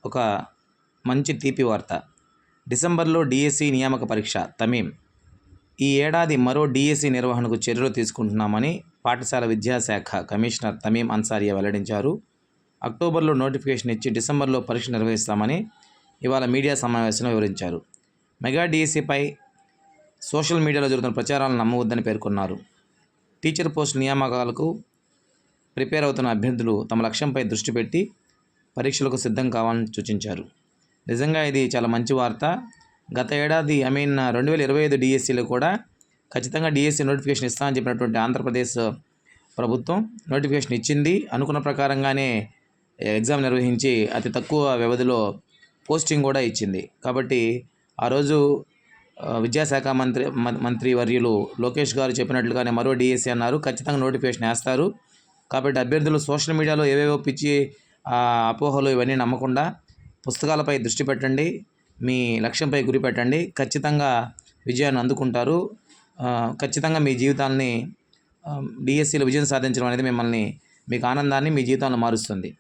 ఒక మంచి తీపి వార్త. డిసెంబర్లో డిఎస్సి నియామక పరీక్ష తమీం. ఈ ఏడాది మరో డిఎస్సి నిర్వహణకు చర్యలు తీసుకుంటున్నామని పాఠశాల విద్యాశాఖ కమిషనర్ తమీం అన్సారియా వెల్లడించారు. అక్టోబర్లో నోటిఫికేషన్ ఇచ్చి డిసెంబర్లో పరీక్ష నిర్వహిస్తామని ఇవాళ మీడియా సమావేశంలో వివరించారు. మెగా డిఎస్సిపై సోషల్ మీడియాలో జరుగుతున్న ప్రచారాలను నమ్మవద్దని పేర్కొన్నారు. టీచర్ పోస్టు నియామకాలకు ప్రిపేర్ అవుతున్న అభ్యర్థులు తమ లక్ష్యంపై దృష్టి పెట్టి పరీక్షలకు సిద్ధం కావాలని సూచించారు. నిజంగా ఇది చాలా మంచి వార్త. గత ఏడాది 2025 డిఎస్సిలో కూడా ఖచ్చితంగా డిఎస్సి నోటిఫికేషన్ ఇస్తామని చెప్పినటువంటి ఆంధ్రప్రదేశ్ ప్రభుత్వం నోటిఫికేషన్ ఇచ్చింది. అనుకున్న ప్రకారంగానే ఎగ్జామ్ నిర్వహించి అతి తక్కువ వ్యవధిలో పోస్టింగ్ కూడా ఇచ్చింది. కాబట్టి ఆ రోజు విద్యాశాఖ మంత్రి వర్యులు లోకేష్ గారు చెప్పినట్లుగానే మరో డిఎస్సి అన్నారు. ఖచ్చితంగా నోటిఫికేషన్ వేస్తారు. కాబట్టి అభ్యర్థులు సోషల్ మీడియాలో ఏవేవో పిచ్చి అపోహలు ఇవన్నీ నమ్మకుండా పుస్తకాలపై దృష్టి పెట్టండి, మీ లక్ష్యంపై గురి పెట్టండి. ఖచ్చితంగా విజయాన్ని అందుకుంటారు. ఖచ్చితంగా మీ జీవితాన్ని డిఎస్సిలో విజయం సాధించడం అనేది మీకు ఆనందాన్ని, మీ జీవితాలను మారుస్తుంది.